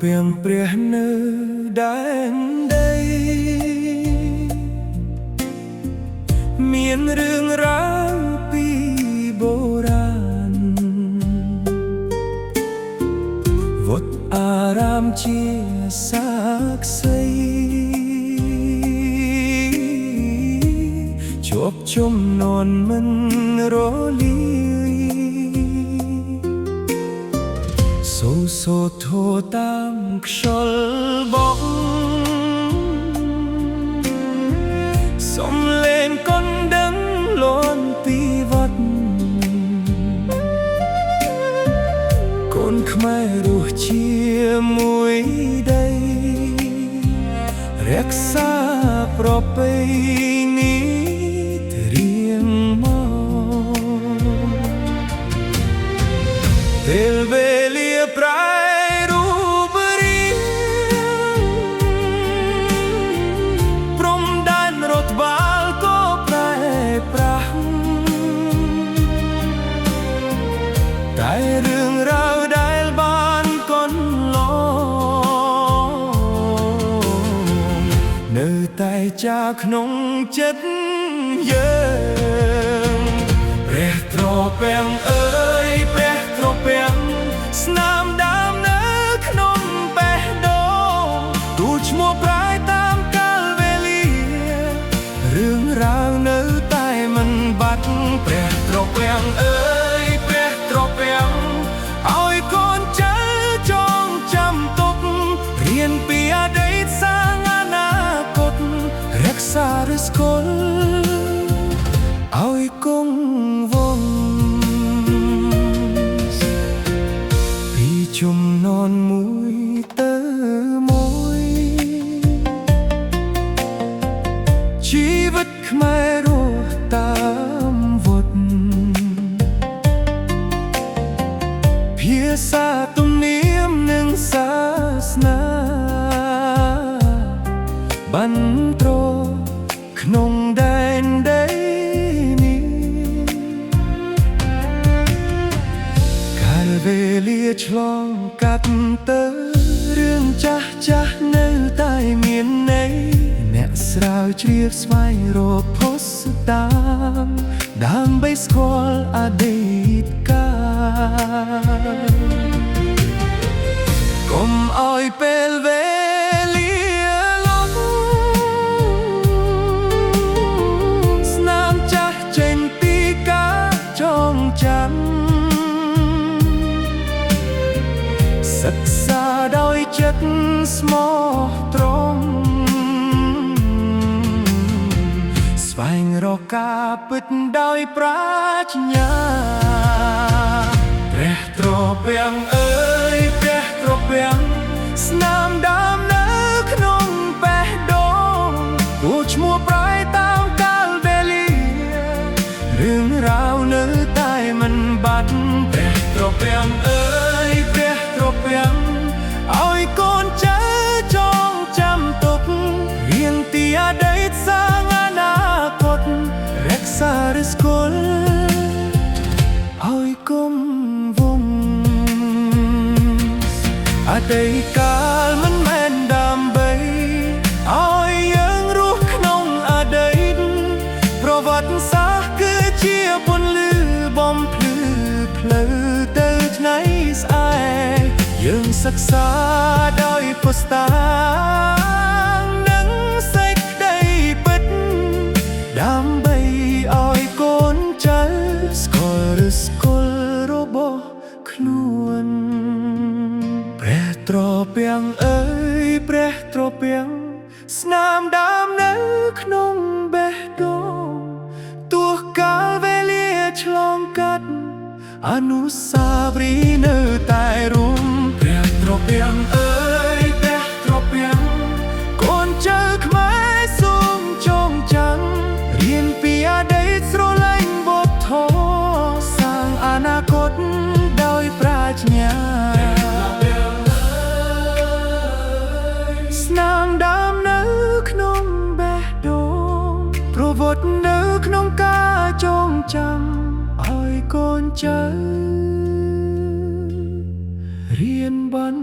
ពាំងព្រះនៅដែនដីមានរឿងរ៉ាវពីបុរាណវត្តអារាមជាសាក្សីជាប់ជំនន់មិនរលាយសូធោតាមខ្យល់បក់សំលេងកណ្ដឹងលន់ពីវត្តកូនខ្មែររស់ជាមួយដីរក្សាប្រពៃណីរៀងមកពេលវេលាប្រែរូបរាងព្រំដែនរដ្ឋបាលក៏ប្រែប្រាស់តែរឿងរ៉ាវដែលបានកន្លងនៅតែចាក្នុងចិត្តយើងព្រះត្រពាំងអើយព្រះត្រពាំងស្នាមដើមនៅក្នុងបេះដូងទូឈ្មោះប្រែតាមកាលវេលារឿងរ៉ាវនៅតែមិនបាត់ព្រះត្រពាំងអើយព្រះត្រពាំងឲ្យកូនចៅចងចាំទុករៀនពីអតីតសាងអនាគតរក្សាឫសគល់ឲ្យគង់វង្សពីជំនាន់មួយទៅមួយជីវិតខ្មែររស់តាមវត្តភាសាទំនៀមនិងសាសនាបន្តត្រក្នុងដែនដីវេលាឆ្លងកាត់ទៅរឿងចាស់នៅតែមានន័យអ្នកស្រាវជ្រាវស្វែងរកភស្តុតាងដើម្បីស្គាល់អតីតកាលកុំឲ្យពេលវេលាលត់ស្នាមចាស់ចេញពីការចងចាំសិក្សាដោយចិត្តស្មោះត្រង់ស្វែងរកការពិតដោយប្រាជ្ញាព្រះត្រពាំងអើយព្រះត្រពាំងស្នាមដើមនៅក្នុងបេះដូងទូឈ្មោះប្រែតាមកាលវេលារឿងរ៉ាវនៅតែមិនបាត់ព្រះត្រពាំងអើយព្រះត្រពាំងឲ្យកូនចៅចងចាំទុករៀនពីអតីតសាងអនាគតរក្សាឫសគល់ឲ្យគង់វង្សអតីតកាលមិនមែនដើម្បីឲ្យយើងរស់ក្នុងអតីតប្រវត្តិសាស្ត្រគឺជាពន្លឺបំភ្លឺផ្លូវទៅថ្ងៃស្អែកយើងសិក្សាដោយពុស្តានិងសេចក្តីពិតដើម្បីឲ្យកូនចៅស្គាល់ឫសគល់របស់ខ្លួនព្រះត្រពាំងអើយព្រះត្រពាំងស្នាមដើមនៅក្នុងបេះដូងទោះកាលវេលាឆ្លងកាត់អនុស្សាវរីយ៍នៅតែរួមព្រះត្រពាំងអើយព្រះត្រពាំងកូនចៅខ្មែរសូមចងចាំរៀនពីអតីតស្រឡាញ់វប្បធម៌សាងអនាគតដោយប្រាជ្ញាស្នាមដើមនៅក្នុងបេះដូងប្រវត្តិនៅក្នុងការចងចាំឲ្យកូនចៅរៀនបាន